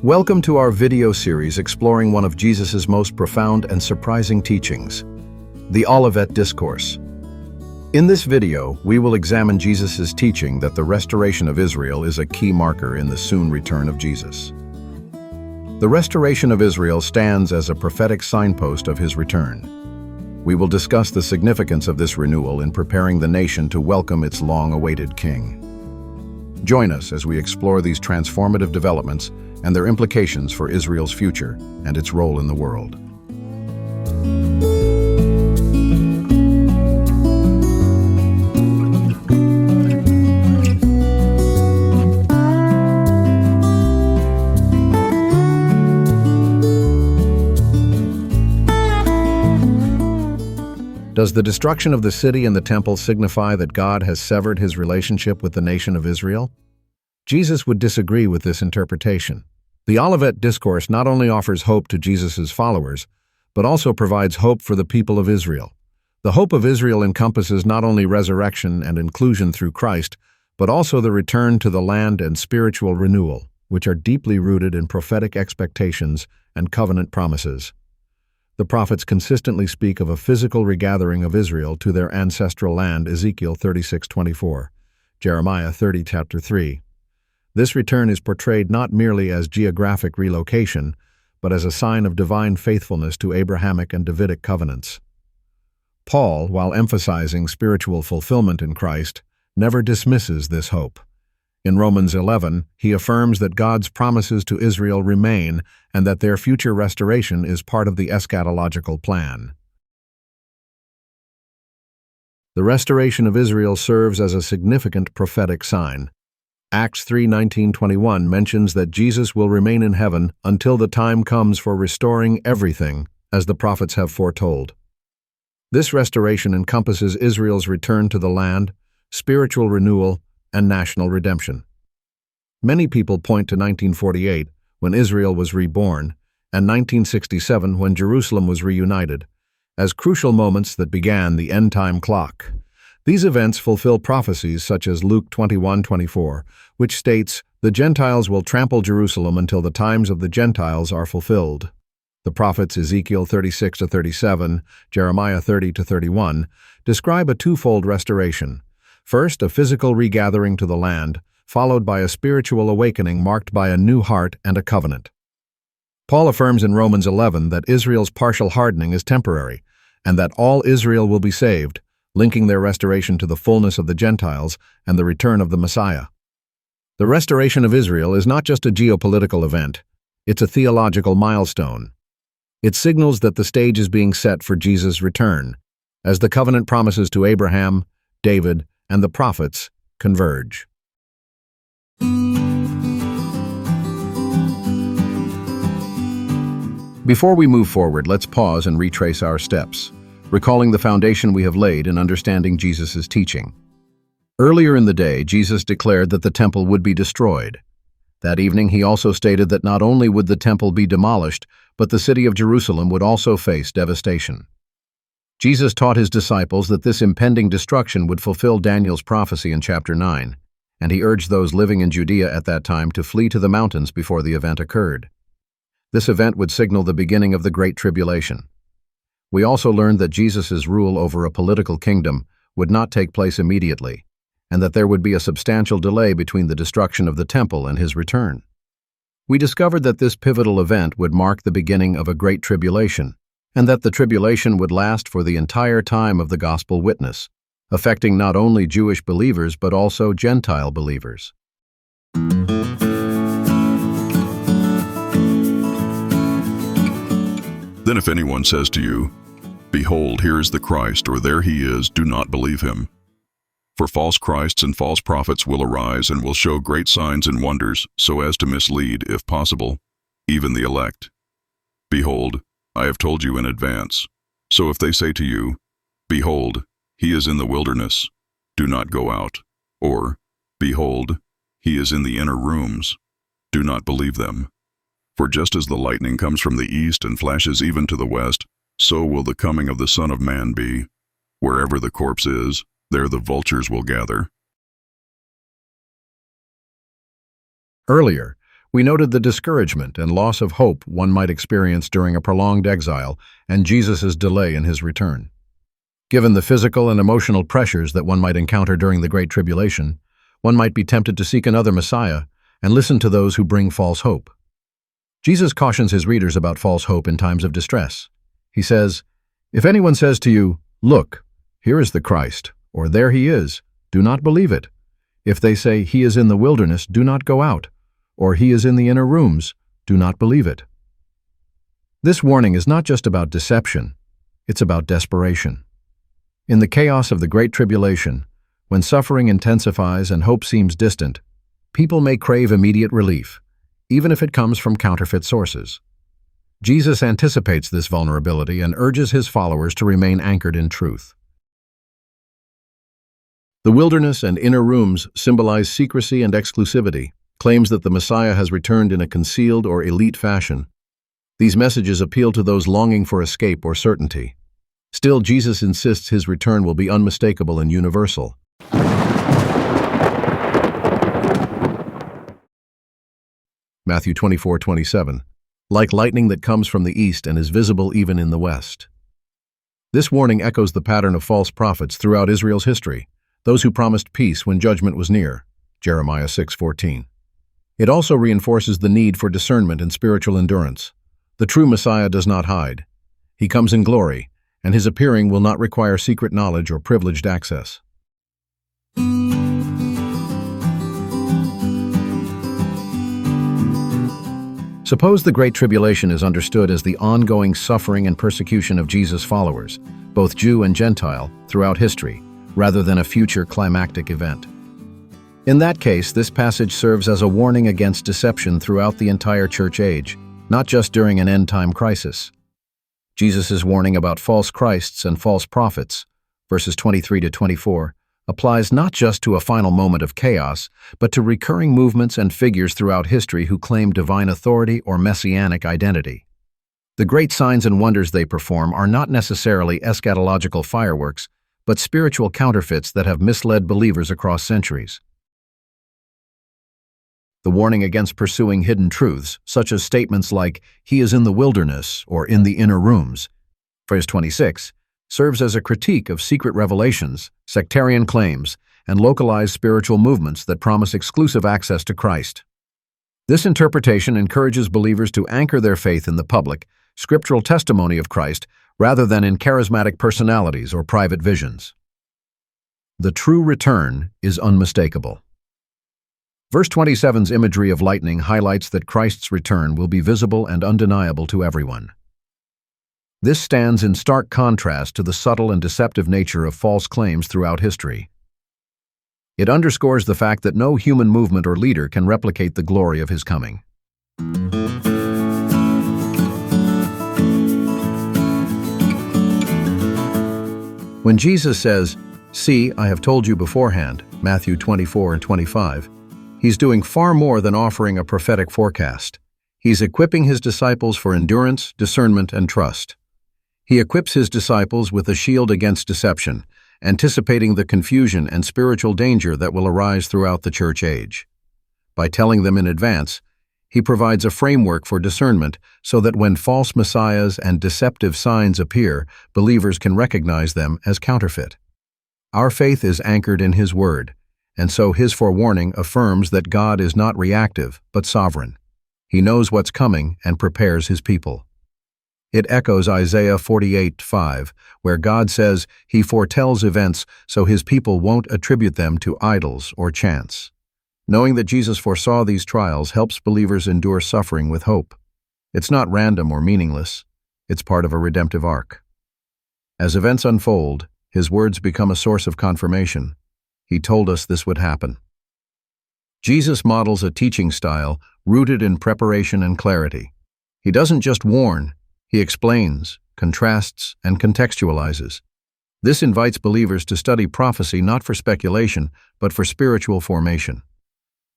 Welcome to our video series exploring one of Jesus' most profound and surprising teachings, the Olivet Discourse. In this video, we will examine Jesus' teaching that the restoration of Israel is a key marker in the soon return of Jesus. The restoration of Israel stands as a prophetic signpost of his return. We will discuss the significance of this renewal in preparing the nation to welcome its long-awaited king. Join us as we explore these transformative developments and their implications for Israel's future and its role in the world. Does the destruction of the city and the temple signify that God has severed his relationship with the nation of Israel? Jesus would disagree with this interpretation. The Olivet Discourse not only offers hope to Jesus' followers, but also provides hope for the people of Israel. The hope of Israel encompasses not only resurrection and inclusion through Christ, but also the return to the land and spiritual renewal, which are deeply rooted in prophetic expectations and covenant promises. The prophets consistently speak of a physical regathering of Israel to their ancestral land, Ezekiel 36:24, Jeremiah 30:3. This return is portrayed not merely as geographic relocation, but as a sign of divine faithfulness to Abrahamic and Davidic covenants. Paul, while emphasizing spiritual fulfillment in Christ, never dismisses this hope. In Romans 11, he affirms that God's promises to Israel remain and that their future restoration is part of the eschatological plan. The restoration of Israel serves as a significant prophetic sign. Acts 3:19-21 mentions that Jesus will remain in heaven until the time comes for restoring everything, as the prophets have foretold. This restoration encompasses Israel's return to the land, spiritual renewal, and national redemption. Many people point to 1948, when Israel was reborn, and 1967, when Jerusalem was reunited, as crucial moments that began the end-time clock. These events fulfill prophecies such as Luke 21:24, which states, "The Gentiles will trample Jerusalem until the times of the Gentiles are fulfilled." The prophets Ezekiel 36-37, Jeremiah 30-31 describe a twofold restoration. First, a physical regathering to the land, followed by a spiritual awakening marked by a new heart and a covenant. Paul affirms in Romans 11 that Israel's partial hardening is temporary, and that all Israel will be saved, linking their restoration to the fullness of the Gentiles and the return of the Messiah. The restoration of Israel is not just a geopolitical event, it's a theological milestone. It signals that the stage is being set for Jesus' return, as the covenant promises to Abraham, David, and the prophets converge. Before we move forward, let's pause and retrace our steps, recalling the foundation we have laid in understanding Jesus' teaching. Earlier in the day, Jesus declared that the temple would be destroyed. That evening, he also stated that not only would the temple be demolished, but the city of Jerusalem would also face devastation. Jesus taught his disciples that this impending destruction would fulfill Daniel's prophecy in chapter 9, and he urged those living in Judea at that time to flee to the mountains before the event occurred. This event would signal the beginning of the Great Tribulation. We also learned that Jesus' rule over a political kingdom would not take place immediately, and that there would be a substantial delay between the destruction of the temple and his return. We discovered that this pivotal event would mark the beginning of a Great Tribulation, and that the tribulation would last for the entire time of the gospel witness, affecting not only Jewish believers but also Gentile believers. Then if anyone says to you, "Behold, here is the Christ," or "There he is," do not believe him. For false Christs and false prophets will arise and will show great signs and wonders, so as to mislead, if possible, even the elect. Behold, I have told you in advance. So if they say to you, "Behold, he is in the wilderness," do not go out. Or, "Behold, he is in the inner rooms," do not believe them. For just as the lightning comes from the east and flashes even to the west, so will the coming of the Son of Man be. Wherever the corpse is, there the vultures will gather. Earlier, We noted the discouragement and loss of hope one might experience during a prolonged exile and Jesus' delay in his return. Given the physical and emotional pressures that one might encounter during the Great Tribulation, one might be tempted to seek another Messiah and listen to those who bring false hope. Jesus cautions his readers about false hope in times of distress. He says, "If anyone says to you, 'Look, here is the Christ,' or 'There he is,' do not believe it. If they say, 'He is in the wilderness,' do not go out, or 'He is in the inner rooms,' do not believe it." This warning is not just about deception, it's about desperation. In the chaos of the Great Tribulation, when suffering intensifies and hope seems distant, people may crave immediate relief, even if it comes from counterfeit sources. Jesus anticipates this vulnerability and urges his followers to remain anchored in truth. The wilderness and inner rooms symbolize secrecy and exclusivity, claims that the Messiah has returned in a concealed or elite fashion. These messages appeal to those longing for escape or certainty. Still, Jesus insists his return will be unmistakable and universal. Matthew 24:27, like lightning that comes from the east and is visible even in the west. This warning echoes the pattern of false prophets throughout Israel's history, those who promised peace when judgment was near, Jeremiah 6:14. It also reinforces the need for discernment and spiritual endurance. The true Messiah does not hide. He comes in glory, and his appearing will not require secret knowledge or privileged access. Suppose the Great Tribulation is understood as the ongoing suffering and persecution of Jesus' followers, both Jew and Gentile, throughout history, rather than a future climactic event. In that case, this passage serves as a warning against deception throughout the entire church age, not just during an end-time crisis. Jesus' warning about false Christs and false prophets, verses 23 to 24, applies not just to a final moment of chaos, but to recurring movements and figures throughout history who claim divine authority or messianic identity. The great signs and wonders they perform are not necessarily eschatological fireworks, but spiritual counterfeits that have misled believers across centuries. The warning against pursuing hidden truths, such as statements like, "He is in the wilderness," or "in the inner rooms," verse 26, serves as a critique of secret revelations, sectarian claims, and localized spiritual movements that promise exclusive access to Christ. This interpretation encourages believers to anchor their faith in the public, scriptural testimony of Christ rather than in charismatic personalities or private visions. The true return is unmistakable. Verse 27's imagery of lightning highlights that Christ's return will be visible and undeniable to everyone. This stands in stark contrast to the subtle and deceptive nature of false claims throughout history. It underscores the fact that no human movement or leader can replicate the glory of his coming. When Jesus says, "See, I have told you beforehand," Matthew 24 and 25, he's doing far more than offering a prophetic forecast. He's equipping his disciples for endurance, discernment, and trust. He equips his disciples with a shield against deception, anticipating the confusion and spiritual danger that will arise throughout the church age. By telling them in advance, he provides a framework for discernment so that when false messiahs and deceptive signs appear, believers can recognize them as counterfeit. Our faith is anchored in his word, and so his forewarning affirms that God is not reactive, but sovereign. He knows what's coming and prepares his people. It echoes Isaiah 48:5, where God says he foretells events so his people won't attribute them to idols or chance. Knowing that Jesus foresaw these trials helps believers endure suffering with hope. It's not random or meaningless. It's part of a redemptive arc. As events unfold, his words become a source of confirmation. He told us this would happen. Jesus models a teaching style rooted in preparation and clarity. He doesn't just warn, he explains, contrasts, and contextualizes. This invites believers to study prophecy not for speculation, but for spiritual formation.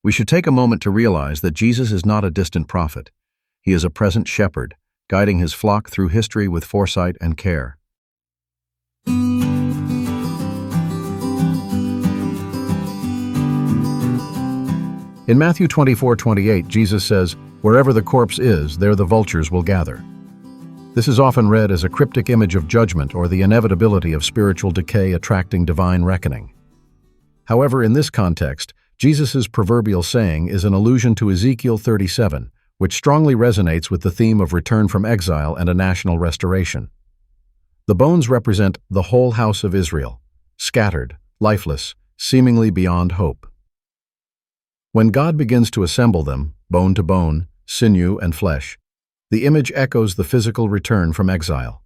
We should take a moment to realize that Jesus is not a distant prophet. He is a present shepherd, guiding his flock through history with foresight and care. In Matthew 24:28, Jesus says, "Wherever the corpse is, there the vultures will gather." This is often read as a cryptic image of judgment or the inevitability of spiritual decay attracting divine reckoning. However, in this context, Jesus' proverbial saying is an allusion to Ezekiel 37, which strongly resonates with the theme of return from exile and a national restoration. The bones represent the whole house of Israel, scattered, lifeless, seemingly beyond hope. When God begins to assemble them, bone to bone, sinew and flesh, the image echoes the physical return from exile.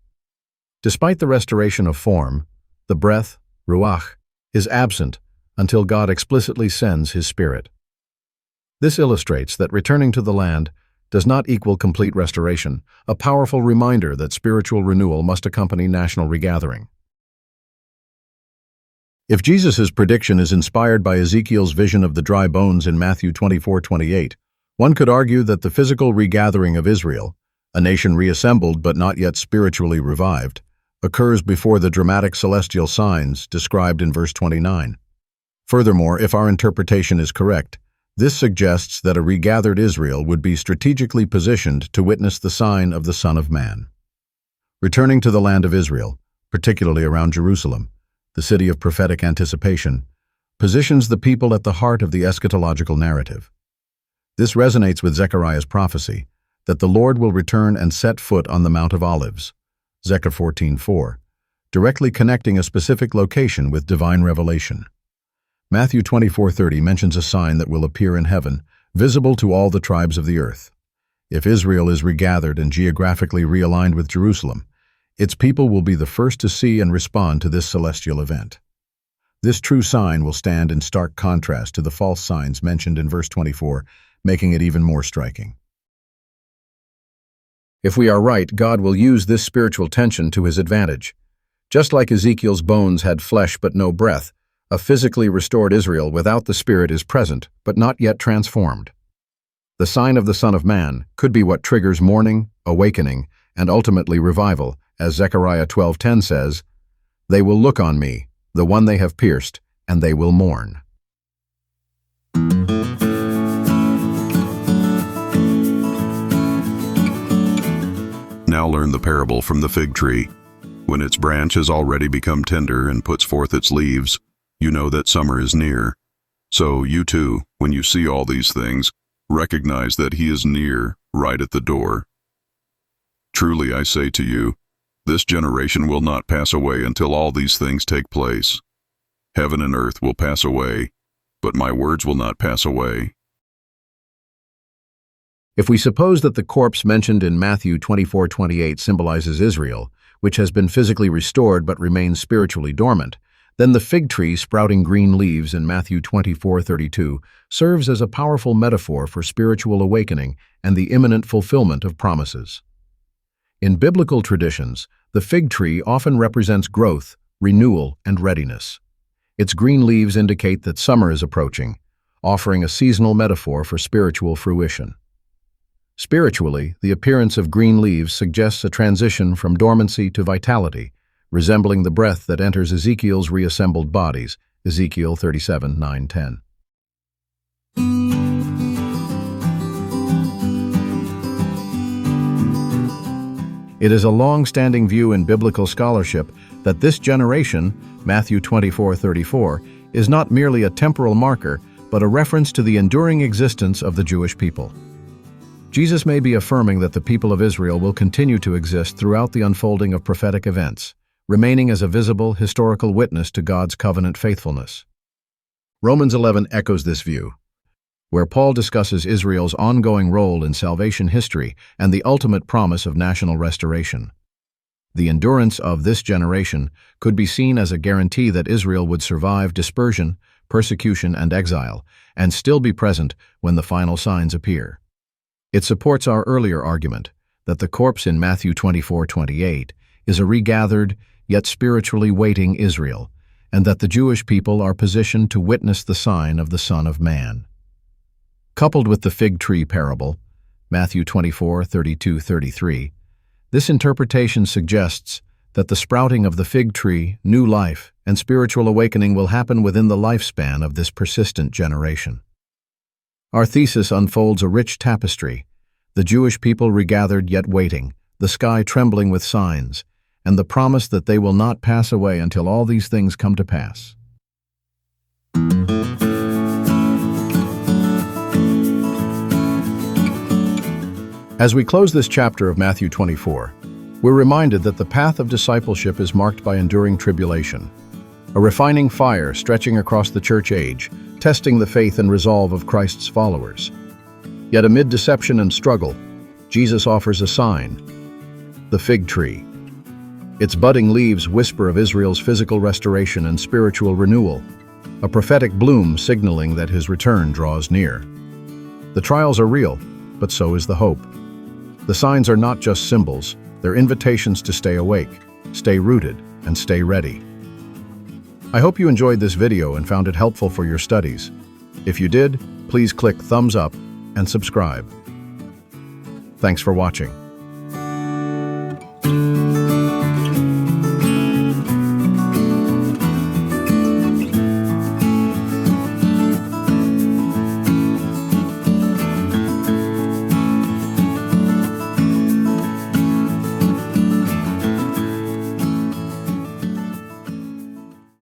Despite the restoration of form, the breath, ruach, is absent until God explicitly sends His Spirit. This illustrates that returning to the land does not equal complete restoration, a powerful reminder that spiritual renewal must accompany national regathering. If Jesus' prediction is inspired by Ezekiel's vision of the dry bones in Matthew 24:28, one could argue that the physical regathering of Israel, a nation reassembled but not yet spiritually revived, occurs before the dramatic celestial signs described in verse 29. Furthermore, if our interpretation is correct, this suggests that a regathered Israel would be strategically positioned to witness the sign of the Son of Man. Returning to the land of Israel, particularly around Jerusalem, the city of prophetic anticipation, positions the people at the heart of the eschatological narrative. This resonates with Zechariah's prophecy that the Lord will return and set foot on the Mount of Olives, Zechariah 14:4, directly connecting a specific location with divine revelation. Matthew 24:30 mentions a sign that will appear in heaven, visible to all the tribes of the earth. If Israel is regathered and geographically realigned with Jerusalem, its people will be the first to see and respond to this celestial event. This true sign will stand in stark contrast to the false signs mentioned in verse 24, making it even more striking. If we are right, God will use this spiritual tension to His advantage. Just like Ezekiel's bones had flesh but no breath, a physically restored Israel without the Spirit is present, but not yet transformed. The sign of the Son of Man could be what triggers mourning, awakening, and ultimately revival, as Zechariah 12:10 says, "They will look on me, the one they have pierced, and they will mourn." Now learn the parable from the fig tree. When its branch has already become tender and puts forth its leaves, you know that summer is near. So you too, when you see all these things, recognize that He is near, right at the door. Truly I say to you, this generation will not pass away until all these things take place. Heaven and earth will pass away, but my words will not pass away. If we suppose that the corpse mentioned in Matthew 24:28 symbolizes Israel, which has been physically restored but remains spiritually dormant, then the fig tree sprouting green leaves in Matthew 24:32 serves as a powerful metaphor for spiritual awakening and the imminent fulfillment of promises. In biblical traditions, the fig tree often represents growth, renewal, and readiness. Its green leaves indicate that summer is approaching, offering a seasonal metaphor for spiritual fruition. Spiritually, the appearance of green leaves suggests a transition from dormancy to vitality, resembling the breath that enters Ezekiel's reassembled bodies, Ezekiel 37:9-10. It is a long-standing view in biblical scholarship that this generation, Matthew 24:34, is not merely a temporal marker, but a reference to the enduring existence of the Jewish people. Jesus may be affirming that the people of Israel will continue to exist throughout the unfolding of prophetic events, remaining as a visible, historical witness to God's covenant faithfulness. Romans 11 echoes this view, where Paul discusses Israel's ongoing role in salvation history and the ultimate promise of national restoration. The endurance of this generation could be seen as a guarantee that Israel would survive dispersion, persecution, and exile, and still be present when the final signs appear. It supports our earlier argument that the corpse in Matthew 24:28 is a regathered, yet spiritually waiting Israel, and that the Jewish people are positioned to witness the sign of the Son of Man. Coupled with the fig tree parable, Matthew 24:32-33, this interpretation suggests that the sprouting of the fig tree, new life, and spiritual awakening will happen within the lifespan of this persistent generation. Our thesis unfolds a rich tapestry, the Jewish people regathered yet waiting, the sky trembling with signs, and the promise that they will not pass away until all these things come to pass. As we close this chapter of Matthew 24, we're reminded that the path of discipleship is marked by enduring tribulation, a refining fire stretching across the church age, testing the faith and resolve of Christ's followers. Yet amid deception and struggle, Jesus offers a sign: the fig tree. Its budding leaves whisper of Israel's physical restoration and spiritual renewal, a prophetic bloom signaling that his return draws near. The trials are real, but so is the hope. The signs are not just symbols, they're invitations to stay awake, stay rooted, and stay ready. I hope you enjoyed this video and found it helpful for your studies. If you did, please click thumbs up and subscribe. Thanks for watching.